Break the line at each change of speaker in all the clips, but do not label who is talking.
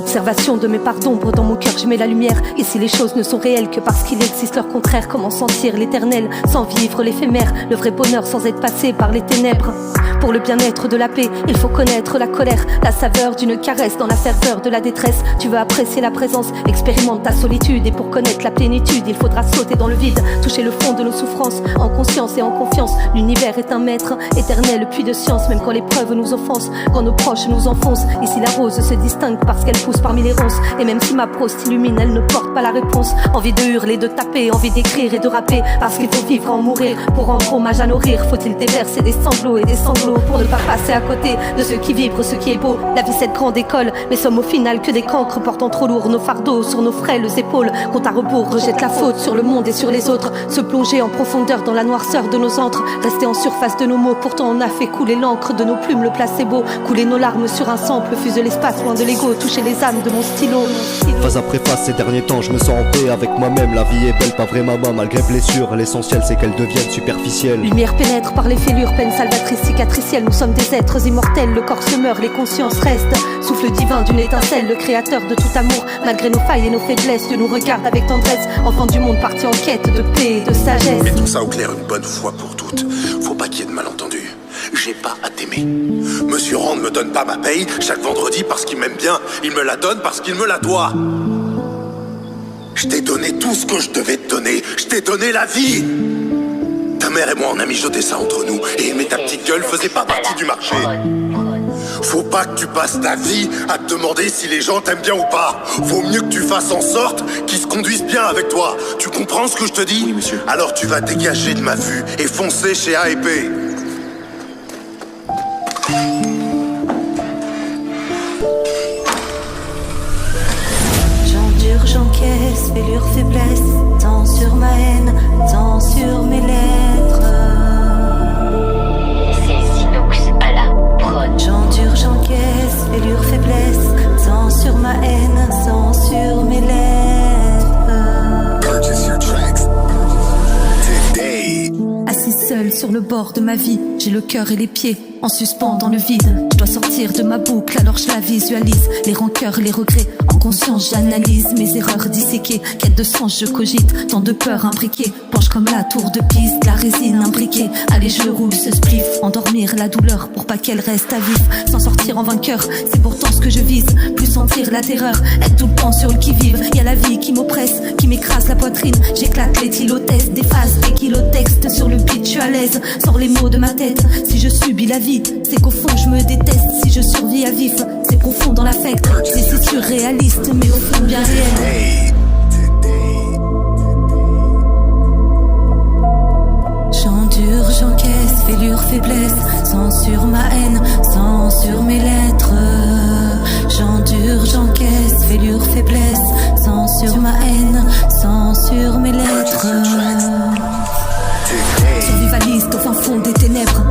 Observation de mes parts d'ombre dans mon cœur, je mets la lumière. Et si les choses ne sont réelles que parce qu'il existe leur contraire, comment sentir l'éternel sans vivre l'éphémère, le vrai bonheur sans être passé par les ténèbres? Pour le bien-être de la paix, il faut connaître la colère, la saveur d'une caresse dans la ferveur de la détresse. Tu veux apprécier la présence, expérimente ta solitude. Et pour connaître la plénitude, il faudra sauter dans le vide, toucher le fond de nos souffrances, en conscience et en confiance. L'univers est un maître éternel, puits de science, même quand l'épreuve nous offense, quand nos proches nous enfoncent. Ici la rose se distingue parce qu'elle pousse parmi les ronces. Et même si ma prose s'illumine, elle ne porte pas la réponse. Envie de hurler, de taper, envie d'écrire et de rapper, parce qu'il faut vivre en mourir pour rendre hommage à nos rires. Faut-il déverser des sanglots et des sanglots pour ne pas passer à côté de ce qui vibre, ce qui est beau? La vie cette grande école, mais sommes au final que des cancres portant trop lourd nos fardeaux sur nos frêles épaules. Compte à rebours, rejette la faute sur le monde et sur les autres. Se plonger en profondeur dans la noirceur de nos antres, rester en surface de nos mots, pourtant on a fait couler l'encre de nos plumes, le placebo. Couler nos larmes sur un sample, fuse l'espace loin de l'ego, toucher les âmes de mon stylo.
Phase après phase, ces derniers temps, je me sens en paix avec moi-même. La vie est belle, pas vrai maman, malgré blessures. L'essentiel c'est qu'elle devienne superficielle.
Lumière pénètre par les fêlures, peine salvatrice, cicatricielle. Nous sommes des êtres immortels, le corps se meurt, les consciences restent. Souffle divin d'une étincelle, le créateur de tout amour. Malgré nos failles et nos faiblesses, Dieu nous regarde avec tendresse. Enfant du monde parti en quête de paix et de sagesse.
Mettons ça au clair une bonne fois pour toutes. Faut pas qu'il y ait de malentendus. J'ai pas à t'aimer. Monsieur Rand ne me donne pas ma paye chaque vendredi parce qu'il m'aime bien. Il me la donne parce qu'il me la doit. Je t'ai donné tout ce que je devais te donner. Je t'ai donné la vie. Ta mère et moi on a mijoté ça entre nous. Et aimer ta petite gueule faisait pas partie du marché. Faut pas que tu passes ta vie à te demander si les gens t'aiment bien ou pas. Faut mieux que tu fasses en sorte qu'ils se conduisent bien avec toi. Tu comprends ce que je te dis?
Oui, monsieur.
Alors tu vas dégager de ma vue et foncer chez A&P.
J'endure, j'encaisse, fêlure, faiblesse, tant sur ma haine, tant sur mes lettres.
C'est Sinox à la prod.
J'endure, j'encaisse, fêlure, faiblesse, tant sur ma haine, tant sur mes lettres.
Purchase your tracks today.
Assis seul sur le bord de ma vie, j'ai le cœur et les pieds en suspens dans le vide. Je dois sortir de ma boucle, alors je la visualise. Les rancœurs, les regrets, en conscience j'analyse mes erreurs disséquées. Quête de sens, je cogite, tant de peurs imbriquées. Penche comme la tour de Pise, de la résine imbriquée. Allez, je roule ce spliff, endormir la douleur pour pas qu'elle reste à vif. S'en sortir en vainqueur, c'est pourtant ce que je vise. Plus sentir la terreur, être tout le temps sur le qui-vive. Y'a la vie qui m'oppresse, qui m'écrase la poitrine. J'éclate les tylotestes, des phases, des kilotextes. Sur le beat, je suis à l'aise, sors les mots de ma tête. Si je subis la vie, c'est qu'au fond je me déteste. Si je survis à vif, c'est profond dans l'affect. C'est surréaliste, mais au fond bien réel.
J'endure, j'encaisse, fêlure, faiblesse, sang sur ma haine, sang sur mes lettres. J'endure, j'encaisse, fêlure, faiblesse, sang sur ma haine, sang sur mes lettres.
Survivaliste au fin fond des ténèbres,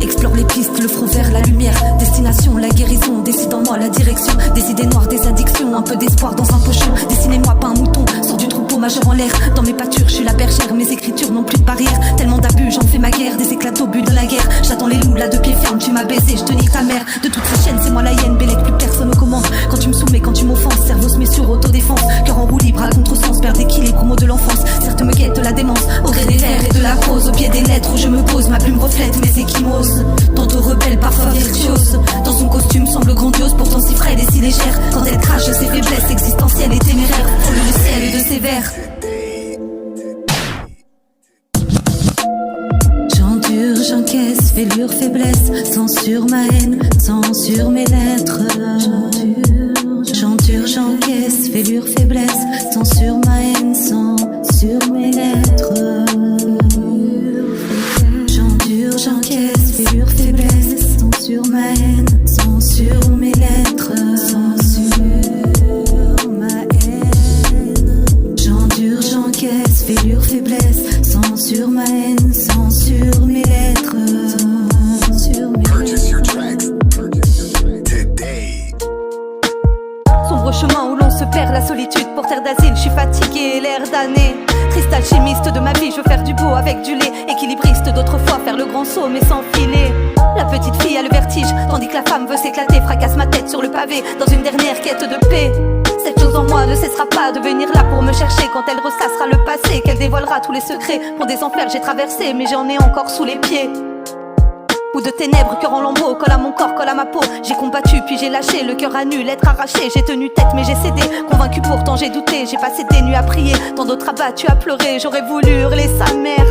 explore les pistes, le front vers la lumière. Destination, la guérison, décide en moi la direction. Des idées noires, des addictions, un peu d'espoir dans un pochon. Dessinez-moi pas un mouton, sors du troupeau majeur en l'air. Dans mes pâtures, je suis la bergère, mes écritures n'ont plus de barrière. Tellement d'abus, j'en fais ma guerre, des éclats d'obus de la guerre. J'attends les loups, là de pied ferme, tu m'as baisé, je te nique ta mère. De toutes ces chaînes, c'est moi la hyène, Bélec, plus personne me commande. Quand tu me soumets, quand tu m'offenses, cerveau se met sur autodéfense. Cœur en roue libre, à contresens, perd d'équilibre, mots de l'enfance. Certes me guette la démence, au gré des vers et de la prose. Au pied des lettres où je me pose, ma plume reflète mes échymoses. Tantôt rebelle, parfois virtuose. Dans son costume semble grandiose, pourtant si frêle et si légère. Quand elle crache ses faiblesses existentielles et téméraires, foule le ciel de ses vers.
J'endure, j'encaisse, fêlure, faiblesse, sang sur ma haine, sang sur mes lettres. J'endure, j'encaisse, fêlure, faiblesse, sang sur ma haine, sang sur mes lettres. J'endure, j'encaisse, fêlure, faiblesse, sang sur ma haine, sang sur mes lettres. Sang sur ma haine. J'endure, j'encaisse, fêlure, faiblesse, sang sur ma haine, sang sur mes lettres. Sur mes
Purchase your tracks today.
Sombre chemin où l'on se perd, la solitude pour terre d'asile. Je suis fatigué, l'air damné. Triste alchimiste de ma vie, je veux faire du beau avec du lait. Équilibriste d'autrefois, faire le grand saut mais sans filet. La petite fille a le vertige, tandis que la femme veut s'éclater, fracasse ma tête sur le pavé, dans une dernière quête de paix. Cette chose en moi ne cessera pas de venir là pour me chercher. Quand elle ressassera le passé, qu'elle dévoilera tous les secrets. Pour des enfers j'ai traversé, mais j'en ai encore sous les pieds. Ou de ténèbres, cœur en lambeaux, colle à mon corps, colle à ma peau. J'ai combattu puis j'ai lâché, le cœur à nu, l'être arraché. J'ai tenu tête mais j'ai cédé, convaincu pourtant j'ai douté. J'ai passé des nuits à prier, tant d'autres abattus à pleurer. J'aurais voulu hurler sa mère,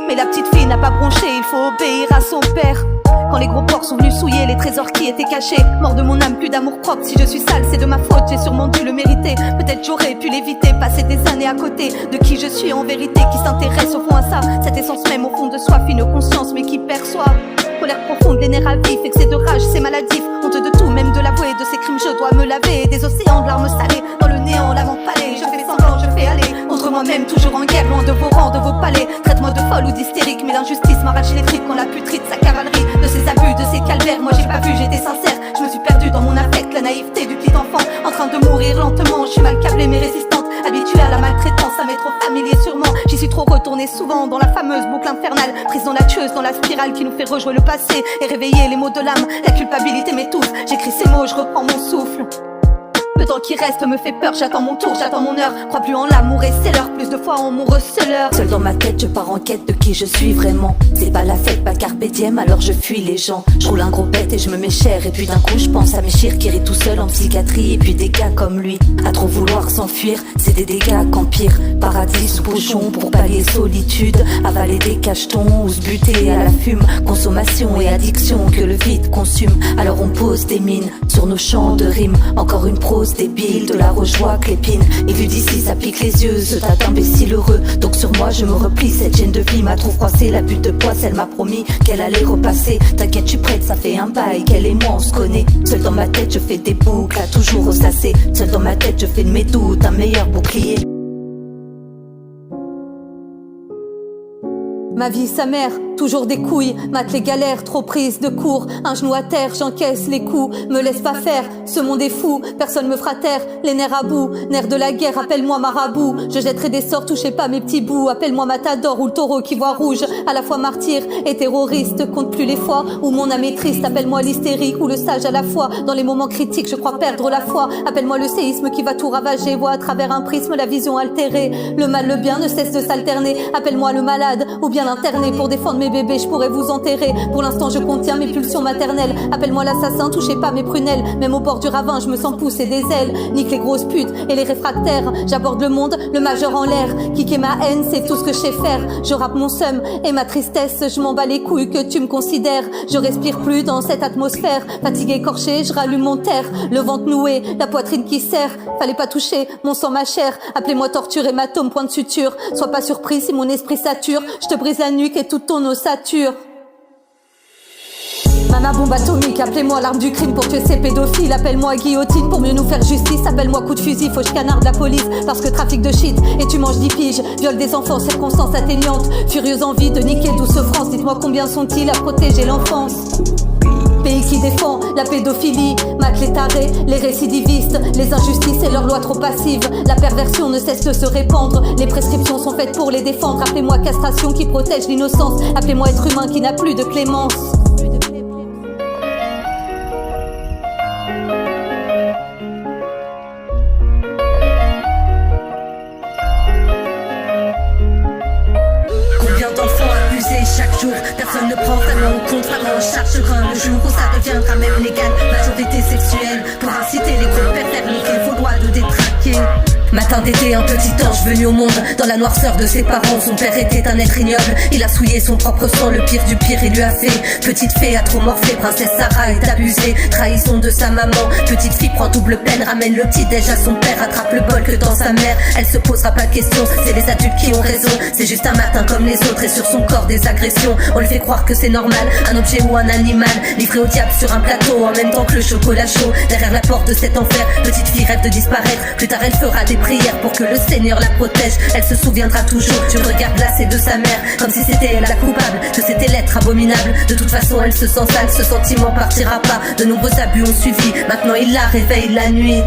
mais la petite fille n'a pas bronché, il faut obéir à son père. Quand les gros porcs sont venus souiller les trésors qui étaient cachés. Mort de mon âme, plus d'amour propre. Si je suis sale, c'est de ma faute, j'ai sûrement dû le mériter. Peut-être j'aurais pu l'éviter, passer des années à côté de qui je suis en vérité. Qui s'intéresse au fond à ça, cette essence même au fond de soi. Fine conscience mais qui perçoit. Colère profonde, les nerfs à vif, excès de rage, c'est maladif. Honte de tout, même de l'avouer, de ces crimes je dois me laver. Des océans de larmes salées, dans le néant, l'avant-palais. Je fais semblant, je fais aller contre moi-même, toujours en guerre, loin de vos rangs, de vos palais. Traite-moi de folle ou d'hystérique, mais l'injustice m'arrache les tripes quand la puterie de sa cavalerie. De ses abus, de ses calvaires, moi j'ai pas vu, j'étais sincère. Je me suis perdue dans mon affect, la naïveté du petit enfant. En train de mourir lentement, je suis mal câblée mais résistante. Habituée à la maltraitance, ça m'est trop familier sûrement. J'y suis trop retournée souvent dans la fameuse boucle infernale. Prise dans la tueuse, dans la spirale qui nous fait rejouer le passé et réveiller les mots de l'âme. La culpabilité m'étouffe, j'écris ces mots, je reprends mon souffle. Le temps qui reste me fait peur, j'attends mon tour, j'attends mon heure. Crois plus en l'amour et c'est l'heure, plus de fois en mon receleur.
Seul dans ma tête, je pars en quête de qui je suis vraiment. C'est pas la fête, pas carpe diem, alors je fuis les gens. Je roule un gros bête et je me mets cher. Et puis d'un coup je pense à mes chires qui rit tout seul en psychiatrie. Et puis des gars comme lui, à trop vouloir s'enfuir, c'est des dégâts qu'empire. Paradis sous bouchon pour pallier solitude. Avaler des cachetons ou se buter à la fume. Consommation et addiction que le vide consume. Alors on pose des mines sur nos champs de rimes. Encore une prose débile, de la roche-joie clépine. Et vu d'ici ça pique les yeux, ce tas d'imbéciles heureux. Donc sur moi je me replie, cette chaîne de vie m'a trop froissé. La butte de poisse elle m'a promis qu'elle allait repasser. T'inquiète je suis prête, ça fait un bail qu'elle et moi on se connaît. Seul dans ma tête je fais des boucles à toujours ressasser. Seul dans ma tête je fais de mes doutes un meilleur bouclier.
Ma vie sa mère, toujours des couilles, mate les galères, trop prise de court. Un genou à terre, j'encaisse les coups, me laisse pas faire, ce monde est fou, personne me fera taire, les nerfs à bout, nerfs de la guerre, appelle-moi marabout. Je jetterai des sorts, touchez pas mes petits bouts, appelle-moi matador ou le taureau qui voit rouge. À la fois martyr et terroriste, compte plus les fois où mon âme est triste, appelle-moi l'hystérique ou le sage à la fois. Dans les moments critiques, je crois perdre la foi, appelle-moi le séisme qui va tout ravager, vois à travers un prisme la vision altérée. Le mal, le bien ne cesse de s'alterner, appelle-moi le malade ou bien interné pour défendre mes bébés, je pourrais vous enterrer. Pour l'instant je contiens mes pulsions maternelles. Appelle-moi l'assassin, touchez pas mes prunelles. Même au bord du ravin je me sens pousser des ailes. Nique les grosses putes et les réfractaires. J'aborde le monde, le majeur en l'air. Kicker ma haine, c'est tout ce que je sais faire. Je rappe mon seum et ma tristesse. Je m'en bats les couilles que tu me considères. Je respire plus dans cette atmosphère. Fatigué, écorché, je rallume mon terre. Le ventre noué, la poitrine qui serre. Fallait pas toucher mon sang, ma chair. Appelez-moi torture, hématome, point de suture. Sois pas surpris si mon esprit sature. Je te brise la nuque et toute ton ossature. Mana bombe atomique, appelez-moi l'arme du crime pour tuer ces pédophiles. Appelle-moi guillotine pour mieux nous faire justice. Appelle-moi coup de fusil, fauche canard de la police. Parce que trafic de shit et tu manges 10 piges. Viol des enfants, circonstances atteignantes. Furieuse envie de niquer douce France. Dites-moi combien sont-ils à protéger l'enfance. Pays qui défend la pédophilie, mate les tarés, les récidivistes, les injustices et leurs lois trop passives. La perversion ne cesse de se répandre, les prescriptions sont faites pour les défendre. Appelez-moi castration qui protège l'innocence, appelez-moi être humain qui n'a plus de clémence.
Chaque jour, personne ne prend vraiment en compte, vraiment en charge ce grain. Le jour où ça deviendra même légal, majorité sexuelle, pour inciter les groupes pervers, montrer vos droits de détraquer. Matin d'été, un petit ange venu au monde, dans la noirceur de ses parents. Son père était un être ignoble, il a souillé son propre sang, le pire du pire il lui a fait. Petite fée a trop morflé, princesse Sarah est abusée, trahison de sa maman. Petite fille prend double peine, ramène le petit déj à son père, attrape le bol que dans sa mère. Elle se posera pas de questions, c'est les adultes qui ont raison. C'est juste un matin comme les autres et sur son corps des agressions. On lui fait croire que c'est normal, un objet ou un animal, livré au diable sur un plateau en même temps que le chocolat chaud. Derrière la porte de cet enfer, petite fille rêve de disparaître, plus tard elle fera des
prières pour que le Seigneur la protège. Elle se souviendra toujours du regard glacé de sa mère, comme si c'était elle la coupable, que c'était l'être abominable. De toute façon elle se sent sale, ce sentiment partira pas. De nombreux abus ont suivi, maintenant il la réveille la nuit.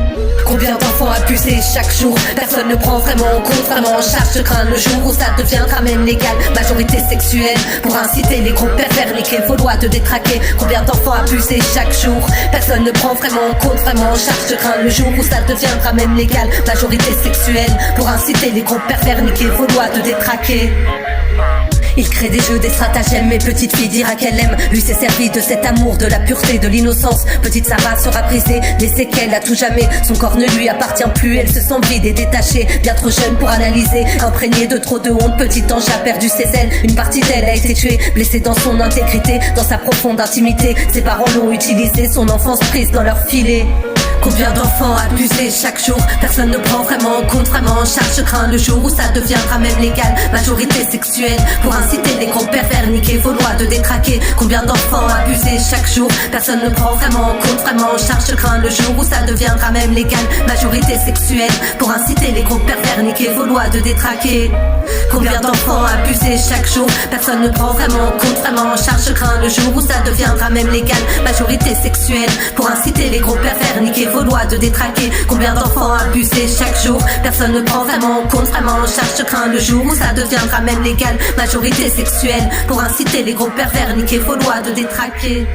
Combien d'enfants abusés chaque jour, personne ne prend vraiment en compte, vraiment en charge. Je crains le jour où ça deviendra même légal. Majorité sexuelle, pour inciter les groupes pervers, niquer vos lois de détraquer. Combien d'enfants abusés chaque jour, personne ne prend vraiment en compte, vraiment en charge. Je crains le jour où ça deviendra même légal. Majorité sexuelle, pour inciter les groupes pervers, niquer vos lois de détraquer. Il crée des jeux, des stratagèmes, mais petite fille dira qu'elle aime. Lui s'est servi de cet amour, de la pureté, de l'innocence. Petite Sarah sera brisée, des séquelles à tout jamais. Son corps ne lui appartient plus, elle se sent vide et détachée. Bien trop jeune pour analyser, imprégnée de trop de honte. Petit ange a perdu ses ailes, une partie d'elle a été tuée. Blessée dans son intégrité, dans sa profonde intimité. Ses parents l'ont utilisé, son enfance prise dans leur filet. Combien d'enfants abusés chaque jour, personne ne prend vraiment en compte, vraiment en charge. Je crains le jour où ça deviendra même légal. Majorité sexuelle, pour inciter les groupes pervers, niquer vos lois de détraquer. Combien d'enfants abusés chaque jour, personne ne prend vraiment en compte, vraiment en charge. Je crains le jour où ça deviendra même légal. Majorité sexuelle, pour inciter les groupes pervers, niquer vos lois de détraquer. Combien d'enfants abusés chaque jour, personne ne prend vraiment en compte, vraiment en charge. Je crains le jour où ça deviendra même légal. Majorité sexuelle, pour inciter les groupes pervers, niquer vos lois de détraquer. Combien d'enfants abusés chaque jour, personne ne prend vraiment en compte, vraiment en charge. Je crains le jour où ça deviendra même légal. Majorité sexuelle, pour inciter les groupes pervers, niquer vos lois de détraquer.